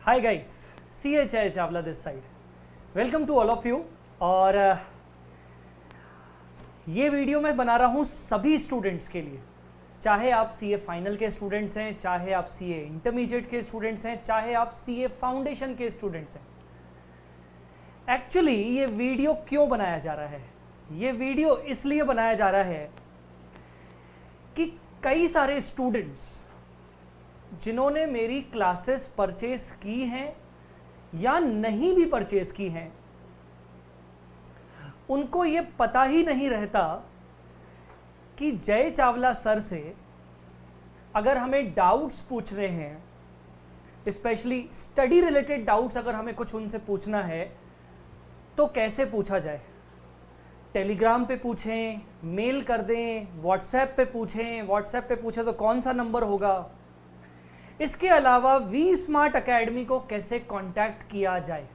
Hi guys, CHI Chawla this side. Welcome to all of you. और ये video मैं बना रहा हूँ सभी स्टूडेंट्स के लिए, चाहे आप CA फाइनल के स्टूडेंट्स हैं, चाहे आप CA इंटरमीडिएट के स्टूडेंट्स हैं, चाहे आप CA फाउंडेशन के स्टूडेंट्स हैं। एक्चुअली ये वीडियो क्यों बनाया जा रहा है? ये वीडियो इसलिए बनाया जा रहा है कि कई सारे स्टूडेंट्स जिन्होंने मेरी क्लासेस परचेस की हैं या नहीं भी परचेस की हैं, उनको ये पता ही नहीं रहता कि जय चावला सर से अगर हमें डाउट्स पूछने हैं, स्पेशली स्टडी रिलेटेड डाउट्स अगर हमें कुछ उनसे पूछना है तो कैसे पूछा जाए। टेलीग्राम पे पूछें, मेल कर दें, व्हाट्सएप पे पूछें, व्हाट्सएप पे पूछें तो कौन सा नंबर होगा। इसके अलावा वी स्मार्ट अकेडमी को कैसे कांटेक्ट किया जाए।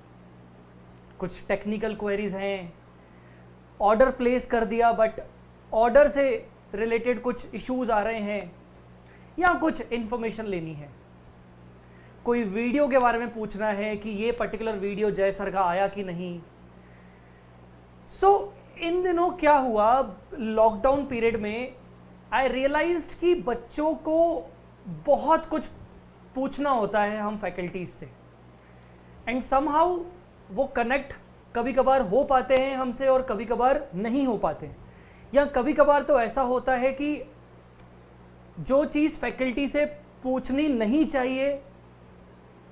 कुछ टेक्निकल क्वेरीज हैं, ऑर्डर प्लेस कर दिया बट ऑर्डर से रिलेटेड कुछ इश्यूज आ रहे हैं, या कुछ इंफॉर्मेशन लेनी है, कोई वीडियो के बारे में पूछना है कि ये पर्टिकुलर वीडियो जय सर का आया कि नहीं। सो इन दिनों क्या हुआ, लॉकडाउन पीरियड में आई रियलाइज्ड कि बच्चों को बहुत कुछ पूछना होता है हम फैकल्टीज से, एंड समहाउ वो कनेक्ट कभी कभार हो पाते हैं हमसे और कभी कभार नहीं हो पाते हैं। या कभी कभार तो ऐसा होता है कि जो चीज़ फैकल्टी से पूछनी नहीं चाहिए,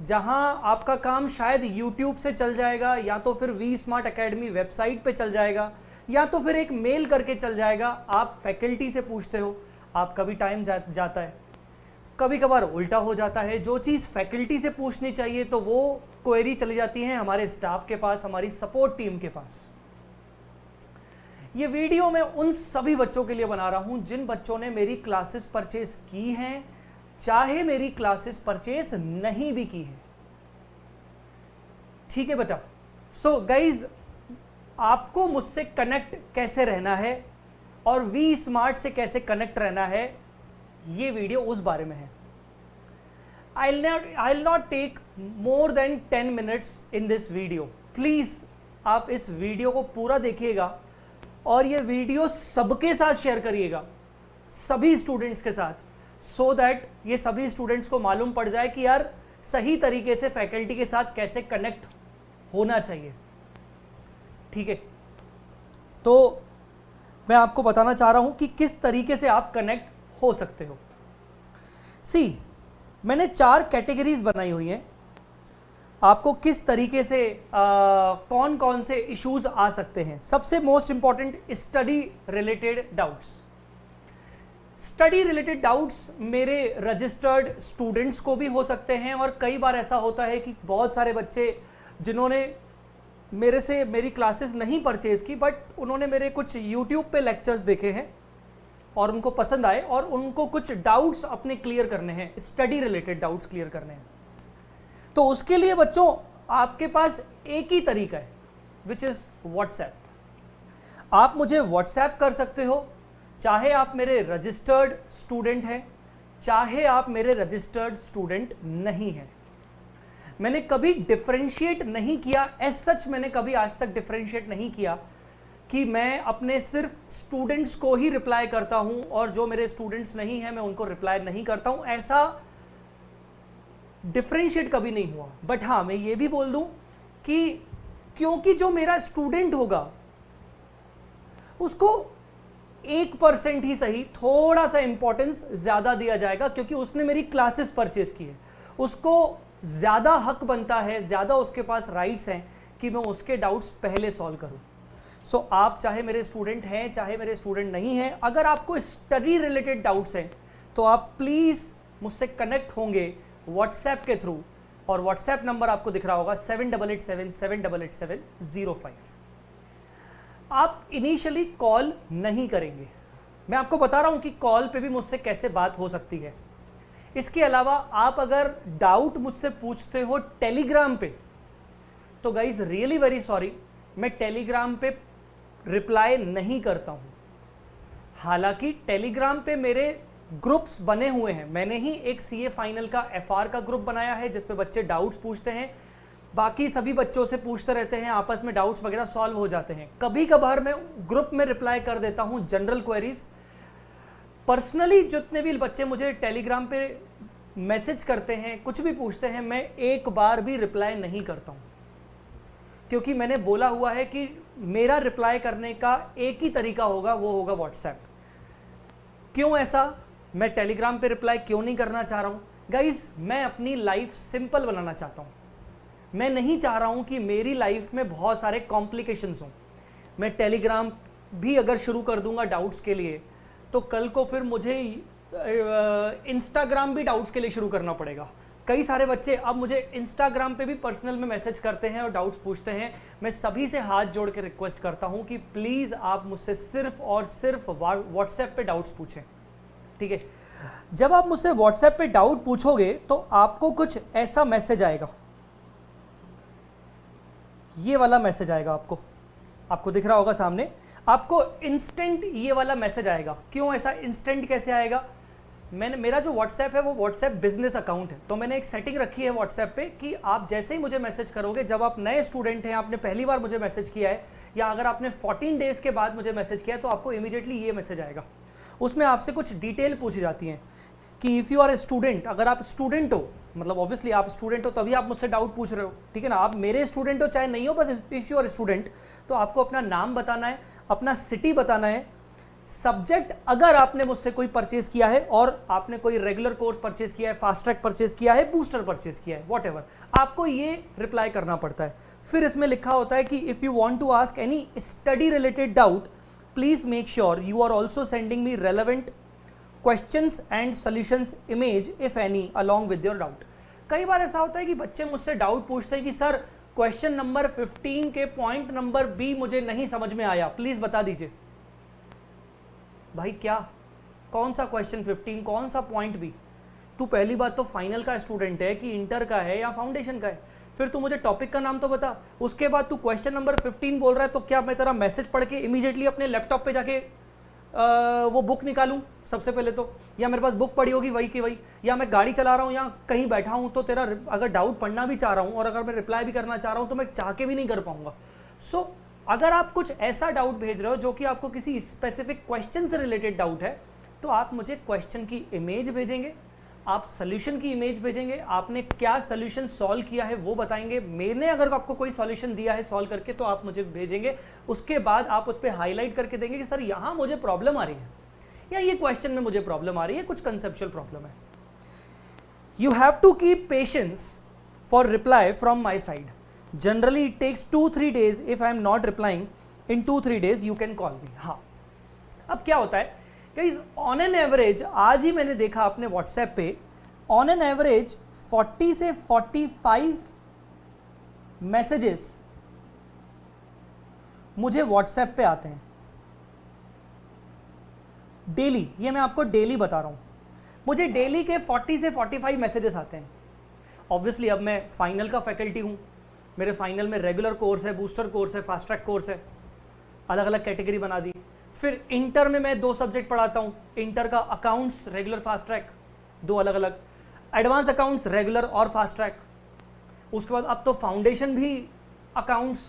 जहां आपका काम शायद यूट्यूब से चल जाएगा, या तो फिर वी स्मार्ट अकेडमी वेबसाइट पे चल जाएगा, या तो फिर एक मेल करके चल जाएगा, आप फैकल्टी से पूछते हो, आपका भी टाइम जाता है। कभी कभार उल्टा हो जाता है, जो चीज़ फैकल्टी से पूछनी चाहिए तो वो क्वेरी चली जाती है हमारे स्टाफ के पास, हमारी सपोर्ट टीम के पास। ये वीडियो मैं उन सभी बच्चों के लिए बना रहा हूं जिन बच्चों ने मेरी क्लासेस परचेस की हैं, चाहे मेरी क्लासेस परचेस नहीं भी की है। ठीक है बेटा। सो गाइज, आपको मुझसे कनेक्ट कैसे रहना है और वी स्मार्ट से कैसे कनेक्ट रहना है, ये वीडियो उस बारे में है। I'll not take more than 10 minutes in this video. Please आप इस वीडियो को पूरा देखिएगा और ये वीडियो सबके साथ शेयर करिएगा, सभी स्टूडेंट्स के साथ, सो दैट ये सभी स्टूडेंट्स को मालूम पड़ जाए कि यार सही तरीके से फैकल्टी के साथ कैसे कनेक्ट होना चाहिए। ठीक है, तो मैं आपको बताना चाह रहा हूं कि किस तरीके से आप कनेक्ट हो सकते हो। सी, मैंने 4 कैटेगरीज बनाई हुई हैं, आपको किस तरीके से कौन कौन से इश्यूज आ सकते हैं। सबसे most important, study related doubts. Study related doubts मेरे रजिस्टर्ड स्टूडेंट्स को भी हो सकते हैं, और कई बार ऐसा होता है कि बहुत सारे बच्चे जिन्होंने मेरे से मेरी क्लासेस नहीं परचेज की, बट उन्होंने मेरे कुछ यूट्यूब पे लेक्चर्स देखे हैं और उनको पसंद आए और उनको कुछ डाउट्स अपने क्लियर करने हैं, स्टडी रिलेटेड डाउट्स क्लियर करने हैं। तो उसके लिए बच्चों आपके पास एक ही तरीका है, विच इज व्हाट्सएप। आप मुझे व्हाट्सएप कर सकते हो, चाहे आप मेरे रजिस्टर्ड स्टूडेंट हैं, चाहे आप मेरे रजिस्टर्ड स्टूडेंट नहीं हैं। मैंने कभी डिफरेंशिएट नहीं किया, एज सच मैंने कभी आज तक डिफरेंशिएट नहीं किया कि मैं अपने सिर्फ स्टूडेंट्स को ही रिप्लाई करता हूं और जो मेरे स्टूडेंट्स नहीं हैं मैं उनको रिप्लाई नहीं करता हूं। ऐसा डिफरेंशिएट कभी नहीं हुआ। बट हाँ, मैं ये भी बोल दूं कि क्योंकि जो मेरा स्टूडेंट होगा उसको 1% ही सही, थोड़ा सा इंपॉर्टेंस ज्यादा दिया जाएगा, क्योंकि उसने मेरी क्लासेस परचेज की है, उसको ज्यादा हक बनता है, ज्यादा उसके पास राइट्स हैं कि मैं उसके डाउट्स पहले सॉल्व करूं। सो आप चाहे मेरे स्टूडेंट हैं, चाहे मेरे स्टूडेंट नहीं हैं, अगर आपको स्टडी रिलेटेड डाउट्स हैं तो आप प्लीज़ मुझसे कनेक्ट होंगे व्हाट्सएप के थ्रू, और व्हाट्सएप नंबर आपको दिख रहा होगा 7887788705। आप इनिशियली कॉल नहीं करेंगे, मैं आपको बता रहा हूं कि कॉल पे भी मुझसे कैसे बात हो सकती है। इसके अलावा आप अगर डाउट मुझसे पूछते हो टेलीग्राम पे, तो गाइज रियली वेरी सॉरी, मैं टेलीग्राम पे रिप्लाई नहीं करता हूं। हालांकि टेलीग्राम पे मेरे ग्रुप्स बने हुए हैं। मैंने ही एक सीए फाइनल का एफआर का ग्रुप बनाया है जिसपे बच्चे डाउट्स पूछते हैं, बाकी सभी बच्चों से पूछते रहते हैं, आपस में डाउट्स वगैरह सॉल्व हो जाते हैं। कभी कभार मैं ग्रुप में रिप्लाई कर देता हूं जनरल क्वेरीज। पर्सनली जितने भी बच्चे मुझे टेलीग्राम पे मैसेज करते हैं, कुछ भी पूछते हैं, मैं एक बार भी रिप्लाई नहीं करता हूं, क्योंकि मैंने बोला हुआ है कि मेरा रिप्लाई करने का एक ही तरीका होगा, वो होगा व्हाट्सएप। क्यों ऐसा? मैं टेलीग्राम पे रिप्लाई क्यों नहीं करना चाह रहा हूं? गाइस, मैं अपनी लाइफ सिंपल बनाना चाहता हूं। मैं नहीं चाह रहा हूं कि मेरी लाइफ में बहुत सारे कॉम्प्लिकेशंस हों। मैं टेलीग्राम भी अगर शुरू कर दूंगा डाउट्स के लिए, तो कल को फिर मुझे इंस्टाग्राम भी डाउट्स के लिए शुरू करना पड़ेगा। कई सारे बच्चे अब मुझे इंस्टाग्राम पे भी पर्सनल में मैसेज करते हैं और डाउट्स पूछते हैं। मैं सभी से हाथ जोड़ के रिक्वेस्ट करता हूं कि प्लीज़ आप मुझसे सिर्फ और सिर्फ व्हाट्सएप पे डाउट्स पूछें, ठीक है? जब आप मुझसे व्हाट्सएप पे डाउट पूछोगे तो आपको कुछ ऐसा मैसेज आएगा, ये वाला मैसेज आएगा। आपको दिख रहा होगा सामने, आपको इंस्टेंट ये वाला मैसेज आएगा। क्यों ऐसा इंस्टेंट कैसे आएगा? मेरा जो व्हाट्सएप है वो व्हाट्सएप बिजनेस अकाउंट है, तो मैंने एक सेटिंग रखी है व्हाट्सएप पे कि आप जैसे ही मुझे मैसेज करोगे, जब आप नए स्टूडेंट हैं, आपने पहली बार मुझे मैसेज किया है, या अगर आपने 14 डेज के बाद मुझे मैसेज किया है, तो आपको इमीडिएटली ये मैसेज आएगा। उसमें आपसे कुछ डिटेल पूछी जाती हैं कि if you are a student, अगर आप स्टूडेंट हो, मतलब ऑब्वियसली आप स्टूडेंट हो तभी आप मुझसे डाउट पूछ रहे हो, ठीक है ना? आप मेरे स्टूडेंट हो चाहे नहीं हो, बस इफ़ यू आर स्टूडेंट तो आपको अपना नाम बताना है, अपना सिटी बताना है, सब्जेक्ट अगर आपने मुझसे कोई परचेज किया है और आपने कोई रेगुलर कोर्स परचेज किया है, फास्ट ट्रैक परचेज किया है, बूस्टर परचेज किया है, व्हाटएवर, आपको ये रिप्लाई करना पड़ता है। फिर इसमें लिखा होता है कि if you want to ask any study related doubt, please make sure you are also sending me relevant questions and solutions image if any along with your doubt. कई बार ऐसा होता है कि बच्चे मुझसे डाउट पूछते हैं कि सर क्वेश्चन नंबर 15 के पॉइंट नंबर बी मुझे नहीं समझ में आया, प्लीज बता दीजिए। भाई क्या, कौन सा क्वेश्चन 15, कौन सा पॉइंट बी? तू पहली बात तो फाइनल का स्टूडेंट है कि इंटर का है या फाउंडेशन का है? फिर तू मुझे टॉपिक का नाम तो बता। उसके बाद तू क्वेश्चन नंबर 15 बोल रहा है, तो क्या मैं तेरा मैसेज पढ़ के इमीडिएटली अपने लैपटॉप पे जाके वो बुक निकालूं सबसे पहले तो, या मेरे पास बुक पड़ी होगी वही की वही, या मैं गाड़ी चला रहा हूँ या कहीं बैठा हूँ, तो तेरा अगर डाउट पढ़ना भी चाह रहा हूँ और अगर मैं रिप्लाई भी करना चाह रहा हूँ तो मैं चाह के भी नहीं कर पाऊंगा। सो अगर आप कुछ ऐसा डाउट भेज रहे हो जो कि आपको किसी स्पेसिफिक क्वेश्चन से रिलेटेड डाउट है, तो आप मुझे क्वेश्चन की इमेज भेजेंगे, आप सोल्यूशन की इमेज भेजेंगे, आपने क्या सोल्यूशन सॉल्व किया है वो बताएंगे। मैंने अगर आपको कोई सॉल्यूशन दिया है सॉल्व करके तो आप मुझे भेजेंगे, उसके बाद आप उस पर हाईलाइट करके देंगे कि सर यहाँ मुझे प्रॉब्लम आ रही है, या ये क्वेश्चन में मुझे प्रॉब्लम आ रही है, कुछ कंसेप्चुअल प्रॉब्लम है। You have to keep patience for reply from my side. Generally it takes 2-3 days, if I am not replying in 2-3 days you can call me. हाँ, अब क्या होता है गाइस, ऑन एन एवरेज आज ही मैंने देखा अपने व्हाट्सएप पे, ऑन एन एवरेज 40 से 45 मैसेजेस मुझे व्हाट्सएप पे आते हैं डेली। ये मैं आपको डेली बता रहा हूं, मुझे डेली के 40 से 45 मैसेजेस आते हैं। ऑब्वियसली अब मैं फाइनल का फैकल्टी हूं, मेरे फाइनल में रेगुलर कोर्स है, बूस्टर कोर्स है, फास्ट ट्रैक कोर्स है, अलग अलग कैटेगरी बना दी। फिर इंटर में मैं 2 सब्जेक्ट पढ़ाता हूँ, इंटर का अकाउंट्स, रेगुलर फास्ट ट्रैक, 2 अलग अलग, एडवांस अकाउंट्स रेगुलर और फास्ट ट्रैक। उसके बाद अब तो फाउंडेशन भी अकाउंट्स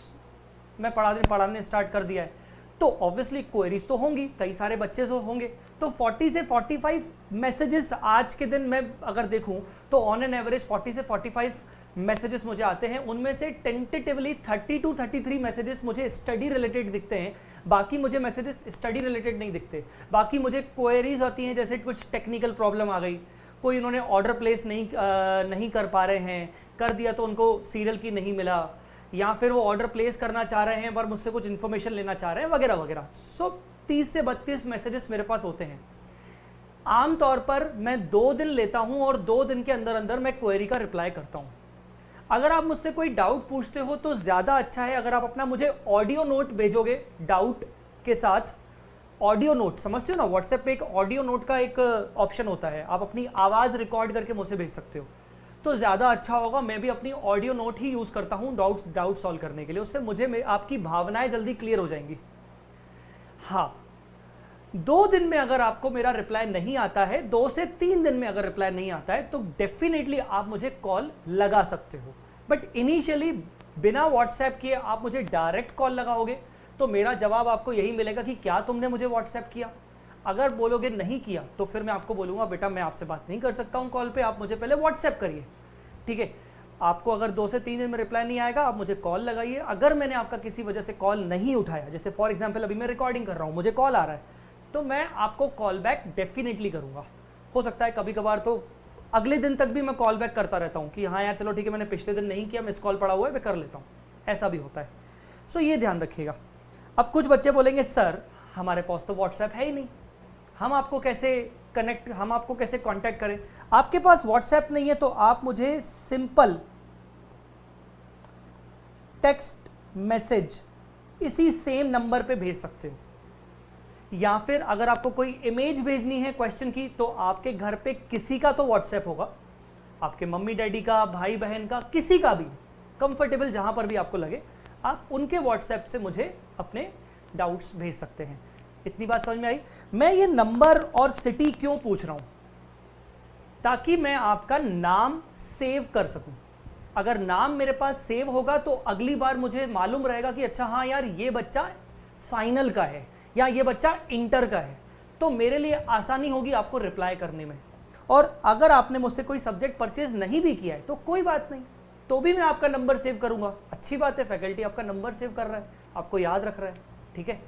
मैं पढ़ाने स्टार्ट कर दिया है। तो ऑब्वियसली क्वेरीज तो होंगी, कई सारे बच्चे तो होंगे, तो 40 से 45 मैसेजेस आज के दिन मैं अगर देखूं तो ऑन एन एवरेज 40 से 45 मैसेजेस मुझे आते हैं। उनमें से टेंटेटिवली 30 to 33 मैसेजेस मुझे स्टडी रिलेटेड दिखते हैं, बाकी मुझे मैसेजेस स्टडी रिलेटेड नहीं दिखते। बाकी मुझे क्वेरीज आती हैं, जैसे कुछ टेक्निकल प्रॉब्लम आ गई, कोई उन्होंने ऑर्डर प्लेस नहीं कर पा रहे हैं, कर दिया तो उनको सीरियल की नहीं मिला, या फिर वो ऑर्डर प्लेस करना चाह रहे हैं पर मुझसे कुछ इन्फॉर्मेशन लेना चाह रहे हैं, वगैरह वगैरह। सो 30 से 32 मैसेजेस मेरे पास होते हैं। आमतौर पर मैं 2 दिन लेता हूं और 2 दिन के अंदर अंदर मैं क्वेरी का रिप्लाई करता हूं। अगर आप मुझसे कोई डाउट पूछते हो तो ज़्यादा अच्छा है अगर आप अपना मुझे ऑडियो नोट भेजोगे डाउट के साथ। ऑडियो नोट समझते हो ना, व्हाट्सएप पे एक ऑडियो नोट का एक ऑप्शन होता है, आप अपनी आवाज़ रिकॉर्ड करके मुझसे भेज सकते हो, तो ज़्यादा अच्छा होगा। मैं भी अपनी ऑडियो नोट ही यूज़ करता हूँ डाउट सॉल्व करने के लिए, उससे मुझे आपकी भावनाएं जल्दी क्लियर हो जाएंगी। हाँ, 2 दिन में अगर आपको मेरा रिप्लाई नहीं आता है, 2 से 3 दिन में अगर रिप्लाई नहीं आता है, तो डेफिनेटली आप मुझे कॉल लगा सकते हो। बट इनिशियली बिना व्हाट्सएप किए आप मुझे डायरेक्ट कॉल लगाओगे तो मेरा जवाब आपको यही मिलेगा कि क्या तुमने मुझे व्हाट्सएप किया। अगर बोलोगे नहीं किया तो फिर मैं आपको बोलूँगा बेटा मैं आपसे बात नहीं कर सकता हूँ कॉल पे, आप मुझे पहले व्हाट्सएप करिए। ठीक है, आपको अगर 2 से 3 दिन में रिप्लाई नहीं आएगा, आप मुझे कॉल लगाइए। अगर मैंने आपका किसी वजह से कॉल नहीं उठाया, जैसे फॉर एग्जाम्पल अभी मैं रिकॉर्डिंग कर रहा हूँ, मुझे कॉल आ रहा है, तो मैं आपको कॉल बैक डेफिनेटली करूँगा। हो सकता है कभी कभार तो अगले दिन तक भी मैं कॉल बैक करता रहता हूँ कि हाँ यार चलो ठीक है, मैंने पिछले दिन नहीं किया, मिस कॉल पड़ा हुआ है, मैं कर लेता हूँ, ऐसा भी होता है। सो ये ध्यान रखिएगा। अब कुछ बच्चे बोलेंगे सर हमारे पास तो व्हाट्सएप है ही नहीं, हम आपको कैसे कांटेक्ट करें। आपके पास व्हाट्सएप नहीं है तो आप मुझे सिंपल टेक्स्ट मैसेज इसी सेम नंबर पे भेज सकते हो, या फिर अगर आपको कोई इमेज भेजनी है क्वेश्चन की तो आपके घर पे किसी का तो व्हाट्सएप होगा, आपके मम्मी डैडी का, भाई बहन का, किसी का भी कंफर्टेबल जहां पर भी आपको लगे, आप उनके व्हाट्सएप से मुझे अपने डाउट्स भेज सकते हैं। इतनी बात समझ में आई। मैं ये नंबर और सिटी क्यों पूछ रहा हूं, ताकि मैं आपका नाम सेव कर सकूं। अगर नाम मेरे पास सेव होगा तो अगली बार मुझे मालूम रहेगा कि अच्छा हाँ यार ये बच्चा फाइनल का है या ये बच्चा इंटर का है, तो मेरे लिए आसानी होगी आपको रिप्लाई करने में। और अगर आपने मुझसे कोई सब्जेक्ट परचेज नहीं भी किया है तो कोई बात नहीं, तो भी मैं आपका नंबर सेव करूंगा। अच्छी बात है, फैकल्टी आपका नंबर सेव कर रहा है, आपको याद रख रहा है। ठीक है,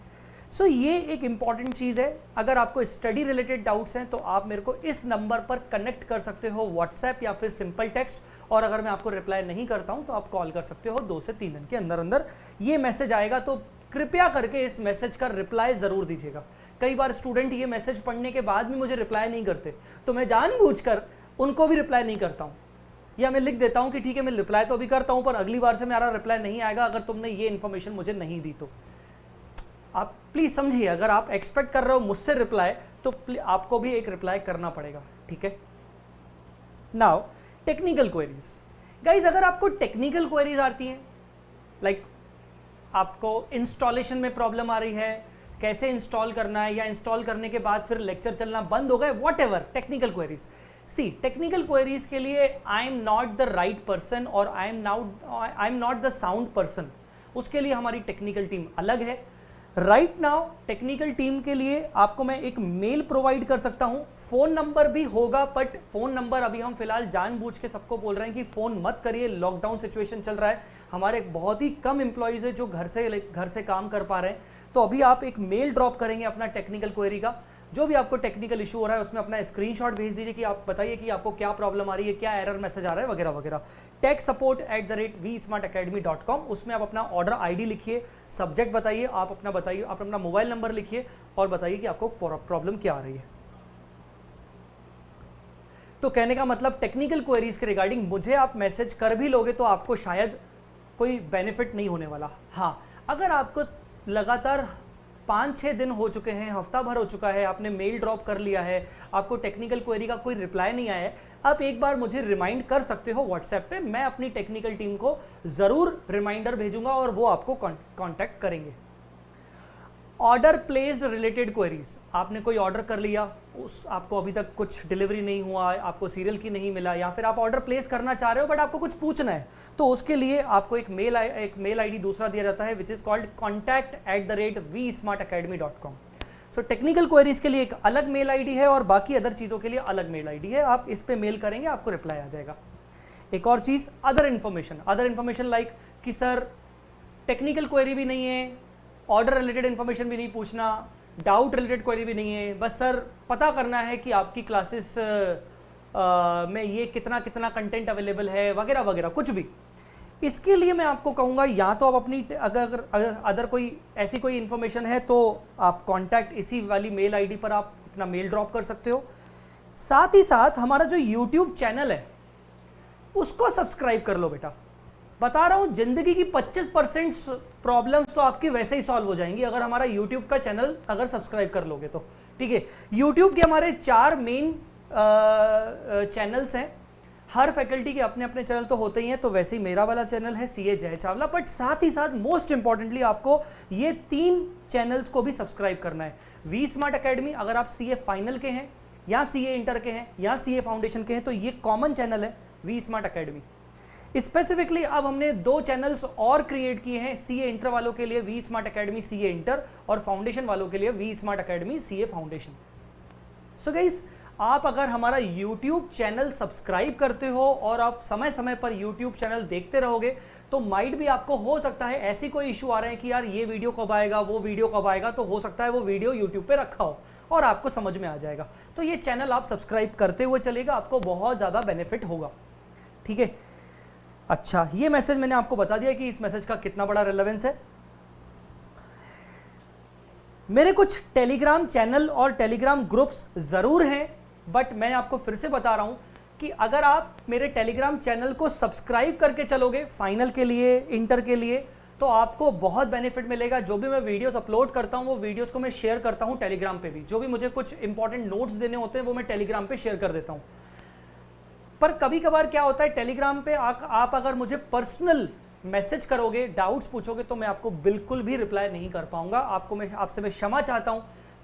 सो ये एक इंपॉर्टेंट चीज़ है। अगर आपको स्टडी रिलेटेड डाउट्स हैं तो आप मेरे को इस नंबर पर कनेक्ट कर सकते हो, व्हाट्सएप या फिर सिंपल टेक्स्ट। और अगर मैं आपको रिप्लाई नहीं करता हूं तो आप कॉल कर सकते हो। 2 से 3 दिन के अंदर अंदर ये मैसेज आएगा, तो कृपया करके इस मैसेज का रिप्लाई ज़रूर दीजिएगा। कई बार स्टूडेंट ये मैसेज पढ़ने के बाद भी मुझे रिप्लाई नहीं करते, तो मैं जानबूझकर उनको भी रिप्लाई नहीं करता हूँ, या मैं लिख देता हूँ कि ठीक है मैं रिप्लाई तो अभी करता हूँ पर अगली बार से मेरा रिप्लाई नहीं आएगा अगर तुमने ये इन्फॉर्मेशन मुझे नहीं दी तो। आप प्लीज़ समझिए, अगर आप एक्सपेक्ट कर रहे हो मुझसे रिप्लाई तो आपको भी एक रिप्लाई करना पड़ेगा। ठीक है, नाउ टेक्निकल क्वेरीज। गाइज अगर आपको टेक्निकल क्वेरीज आती हैं, लाइक आपको इंस्टॉलेशन में प्रॉब्लम आ रही है, कैसे इंस्टॉल करना है, या इंस्टॉल करने के बाद फिर लेक्चर चलना बंद हो गए, whatever technical queries. See technical queries के लिए I am not the right person और I am not the sound person. उसके लिए हमारी टेक्निकल टीम अलग है। राइट नाउ टेक्निकल टीम के लिए आपको मैं एक मेल प्रोवाइड कर सकता हूं, फोन नंबर भी होगा, बट फोन नंबर अभी हम फिलहाल जानबूझ के सबको बोल रहे हैं कि फोन मत करिए, लॉकडाउन सिचुएशन चल रहा है, हमारे बहुत ही कम एम्प्लॉइज है जो घर से काम कर पा रहे हैं। तो अभी आप एक मेल ड्रॉप करेंगे अपना टेक्निकल क्वेरी का, जो भी आपको टेक्निकल इशू हो रहा है उसमें अपना स्क्रीनशॉट भेज दीजिए कि आप बताइए कि आपको क्या प्रॉब्लम आ रही है, क्या एरर मैसेज आ रहा है वगैरह वगैरह। techsupport@vsmartacademy.com, उसमें आप अपना ऑर्डर आईडी लिखिए, सब्जेक्ट बताइए, आप अपना मोबाइल नंबर लिखिए और बताइए कि आपको प्रॉब्लम क्या आ रही है। तो कहने का मतलब टेक्निकल क्वेरीज के रिगार्डिंग मुझे आप मैसेज कर भी लोगे तो आपको शायद कोई बेनिफिट नहीं होने वाला। हाँ, अगर आपको लगातार 5-6 दिन हो चुके हैं, हफ्ता भर हो चुका है, आपने मेल ड्रॉप कर लिया है, आपको टेक्निकल क्वेरी का कोई रिप्लाई नहीं आया है, आप एक बार मुझे रिमाइंड कर सकते हो व्हाट्सएप पे, मैं अपनी टेक्निकल टीम को ज़रूर रिमाइंडर भेजूंगा और वो आपको कांटेक्ट करेंगे। ऑर्डर प्लेस्ड रिलेटेड क्वेरीज, आपने कोई ऑर्डर कर लिया, आपको अभी तक कुछ डिलीवरी नहीं हुआ, आपको सीरियल की नहीं मिला, या फिर आप ऑर्डर प्लेस करना चाह रहे हो बट आपको कुछ पूछना है, तो उसके लिए आपको एक मेल आईडी दूसरा दिया जाता है which is called contact@vsmartacademy.com। So technical queries के लिए एक अलग मेल आईडी है और बाकी अदर चीज़ों के लिए अलग मेल आईडी है, आप इस पे मेल करेंगे आपको रिप्लाई आ जाएगा। एक और चीज़, अदर इन्फॉर्मेशन लाइक कि सर टेक्निकल क्वेरी भी नहीं है, ऑर्डर रिलेटेड इन्फॉर्मेशन भी नहीं पूछना, डाउट रिलेटेड क्वेरी भी नहीं है, बस सर पता करना है कि आपकी क्लासेस में ये कितना कंटेंट अवेलेबल है वगैरह वगैरह, कुछ भी। इसके लिए मैं आपको कहूँगा या तो आप अपनी अगर अदर कोई ऐसी कोई इन्फॉर्मेशन है तो आप कॉन्टैक्ट इसी वाली मेल आईडी पर आप अपना मेल ड्रॉप कर सकते हो। साथ ही साथ हमारा जो यूट्यूब चैनल है उसको सब्सक्राइब कर लो बेटा। बता रहा हूं, जिंदगी की 25% प्रॉब्लम्स तो आपकी वैसे ही सॉल्व हो जाएंगी अगर हमारा यूट्यूब का चैनल अगर सब्सक्राइब कर लोगे तो। ठीक है, यूट्यूब के हमारे 4 मेन चैनल्स हैं। हर फैकल्टी के अपने अपने चैनल तो होते ही हैं, तो वैसे ही मेरा वाला चैनल है सीए जय चावला, बट साथ ही साथ मोस्ट इंपॉर्टेंटली आपको ये 3 चैनल्स को भी सब्सक्राइब करना है। वी स्मार्ट अकेडमी, अगर आप सीए फाइनल के हैं या सीए इंटर के हैं या सीए फाउंडेशन के हैं तो ये कॉमन चैनल है वी स्मार्ट अकेडमी। स्पेसिफिकली अब हमने 2 चैनल्स और क्रिएट किए हैं सीए इंटर वालों के लिए, V Smart Academy CA inter, और फाउंडेशन वालों के लिए V Smart Academy CA foundation. So guys, आप अगर हमारा YouTube चैनल सब्सक्राइब करते हो और आप समय समय पर YouTube चैनल देखते रहोगे तो माइट भी आपको हो सकता है ऐसी कोई इशू आ रहे हैं कि यार ये वीडियो कब आएगा, वो वीडियो कब आएगा, तो हो सकता है वो वीडियो YouTube पे रखा हो और आपको समझ में आ जाएगा। तो ये चैनल आप सब्सक्राइब करते हुए चलेगा, आपको बहुत ज़्यादा बेनिफिट होगा। ठीक है, अच्छा, ये मैसेज मैंने आपको बता दिया कि इस मैसेज का कितना बड़ा रेलेवेंस है। मेरे कुछ टेलीग्राम चैनल और टेलीग्राम ग्रुप्स ज़रूर हैं, बट मैं आपको फिर से बता रहा हूं कि अगर आप मेरे टेलीग्राम चैनल को सब्सक्राइब करके चलोगे फाइनल के लिए, इंटर के लिए, तो आपको बहुत बेनिफिट मिलेगा। जो भी मैं वीडियोस अपलोड करता हूं वो वीडियोस को मैं शेयर करता हूं टेलीग्राम पे भी। जो भी मुझे कुछ इंपॉर्टेंट नोट्स देने होते हैं वो मैं टेलीग्राम पे शेयर कर देता हूं। पर कभी कभार क्या होता है, टेलीग्राम पे आप अगर मुझे पर्सनल मैसेज करोगे, डाउट्स पूछोगे, तो मैं आपको बिल्कुल भी रिप्लाई नहीं कर पाऊंगा। आपसे मैं क्षमा चाहता हूं,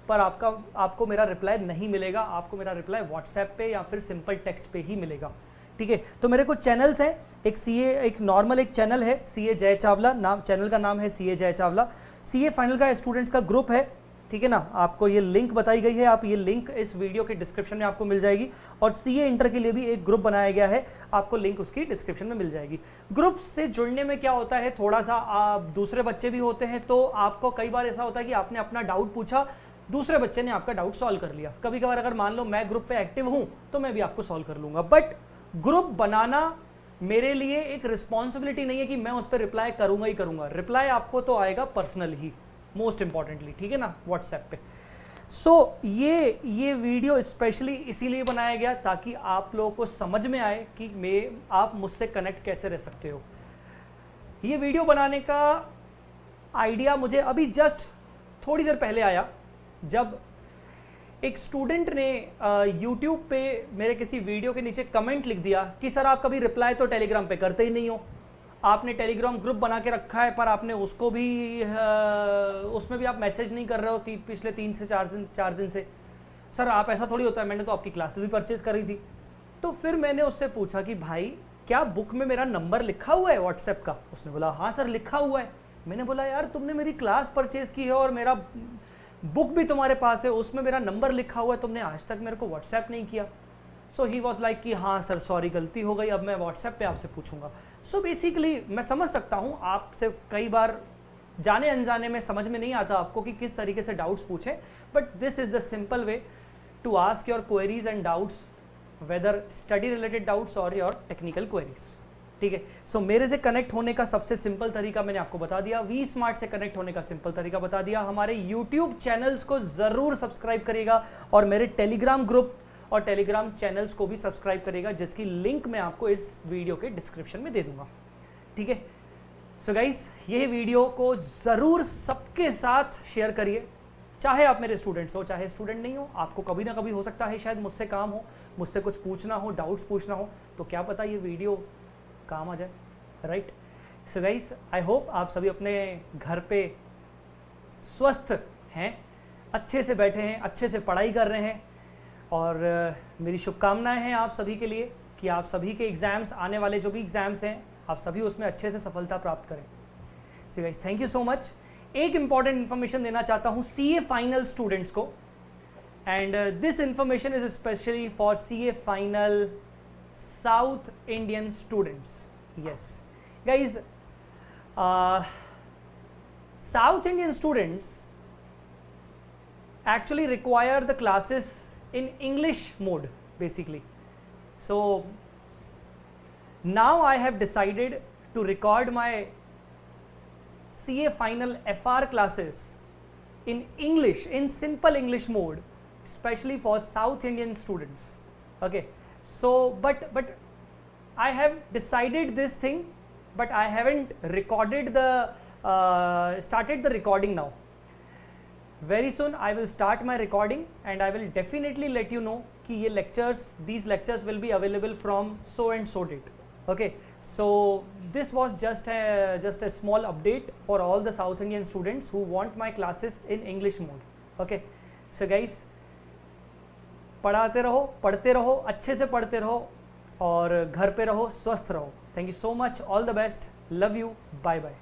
पर आपको मेरा रिप्लाई नहीं मिलेगा। आपको मेरा रिप्लाई व्हाट्सएप पे या फिर सिंपल टेक्स्ट पे ही मिलेगा। ठीक है, तो मेरे कुछ चैनल्स हैं, एक नॉर्मल एक चैनल है सीए जय चावला, नाम चैनल का नाम है सीए जय चावला। सीए फाइनल का स्टूडेंट्स का ग्रुप है, ठीक है ना, आपको ये लिंक बताई गई है, आप ये लिंक इस वीडियो के डिस्क्रिप्शन में आपको मिल जाएगी। और सीए इंटर के लिए भी एक ग्रुप बनाया गया है, आपको लिंक उसकी डिस्क्रिप्शन में मिल जाएगी। ग्रुप से जुड़ने में क्या होता है, थोड़ा सा आप दूसरे बच्चे भी होते हैं, तो आपको कई बार ऐसा होता है कि आपने अपना डाउट पूछा, दूसरे बच्चे ने आपका डाउट सॉल्व कर लिया। कभी कभार अगर मान लो मैं ग्रुप पे एक्टिव हूं तो मैं भी आपको सॉल्व कर लूंगा, बट ग्रुप बनाना मेरे लिए एक रिस्पॉन्सिबिलिटी नहीं है कि मैं उस पर रिप्लाई करूंगा ही करूंगा। रिप्लाई आपको तो आएगा पर्सनल ही, मोस्ट इंपॉर्टेंटली, ठीक है ना, व्हाट्सएप पे। सो ये वीडियो स्पेशली इसीलिए बनाया गया ताकि आप लोगों को समझ में आए कि आप मुझसे कनेक्ट कैसे रह सकते हो। ये वीडियो बनाने का आइडिया मुझे अभी जस्ट थोड़ी देर पहले आया, जब एक स्टूडेंट ने YouTube पे मेरे किसी वीडियो के नीचे कमेंट लिख दिया कि सर आप कभी रिप्लाई तो टेलीग्राम पे करते ही नहीं हो, आपने टेलीग्राम ग्रुप बना के रखा है पर आपने उसको भी उसमें भी आप मैसेज नहीं कर रहे हो पिछले 3 से 4 दिन से। सर आप ऐसा थोड़ी होता है, मैंने तो आपकी क्लासेस भी परचेज करी थी। तो फिर मैंने उससे पूछा कि भाई क्या बुक में मेरा नंबर लिखा हुआ है व्हाट्सएप का? उसने बोला हाँ सर लिखा हुआ है। मैंने बोला यार तुमने मेरी क्लास परचेज की है और मेरा बुक भी तुम्हारे पास है, उसमें मेरा नंबर लिखा हुआ है, तुमने आज तक मेरे को व्हाट्सएप नहीं किया। सो ही वॉज लाइक कि हाँ सर सॉरी गलती हो गई, अब मैं व्हाट्सएप पे आपसे पूछूंगा। सो बेसिकली मैं समझ सकता हूँ आपसे कई बार जाने अनजाने में समझ में नहीं आता आपको कि किस तरीके से डाउट्स पूछें, but this is the simple way to ask your queries and doubts, whether study related doubts और योर टेक्निकल क्वेरीज। ठीक है, सो मेरे से कनेक्ट होने का सबसे सिंपल तरीका मैंने आपको बता दिया, वी स्मार्ट से कनेक्ट होने का सिंपल तरीका बता दिया। हमारे यूट्यूब चैनल्स को जरूर सब्सक्राइब करिएगा और मेरे टेलीग्राम ग्रुप और टेलीग्राम चैनल्स को भी सब्सक्राइब करिएगा, जिसकी लिंक मैं आपको इस वीडियो के डिस्क्रिप्शन में दे दूंगा। ठीक है, सो गाइस ये वीडियो को जरूर सबके साथ शेयर करिए, चाहे आप मेरे स्टूडेंट्स हो चाहे स्टूडेंट नहीं हो। आपको कभी ना कभी हो सकता है शायद मुझसे काम हो, मुझसे कुछ पूछना हो, डाउट्स पूछना हो, तो क्या पता ये वीडियो काम आ जाए, right. So guys I hope आप सभी अपने घर पे स्वस्थ हैं, अच्छे से बैठे हैं, अच्छे से पढ़ाई कर रहे हैं, और मेरी शुभकामनाएं हैं आप सभी के लिए कि आप सभी के एग्जाम्स, आने वाले जो भी एग्जाम्स हैं, आप सभी उसमें अच्छे से सफलता प्राप्त करें। So guys thank you so much. एक इंपॉर्टेंट इन्फॉर्मेशन देना चाहता हूँ सीए फाइनल स्टूडेंट्स को, and this information is specially for CA final South Indian students. Yes guys, South Indian students actually require the classes in English mode basically. So now I have decided to record my CA final FR classes in English, in simple English mode, especially for South Indian students. Okay, so but I have decided this thing, but I haven't recorded the started the recording now. Very soon I will start my recording and I will definitely let you know कि ये lectures, these lectures will be available from so and so date. Okay, so this was just a small update for all the South Indian students who want my classes in English mode. Okay, so guys, पढ़ाते रहो, पढ़ते रहो, अच्छे से पढ़ते रहो और घर पे रहो, स्वस्थ रहो. Thank you so much, all the best, love you, bye bye.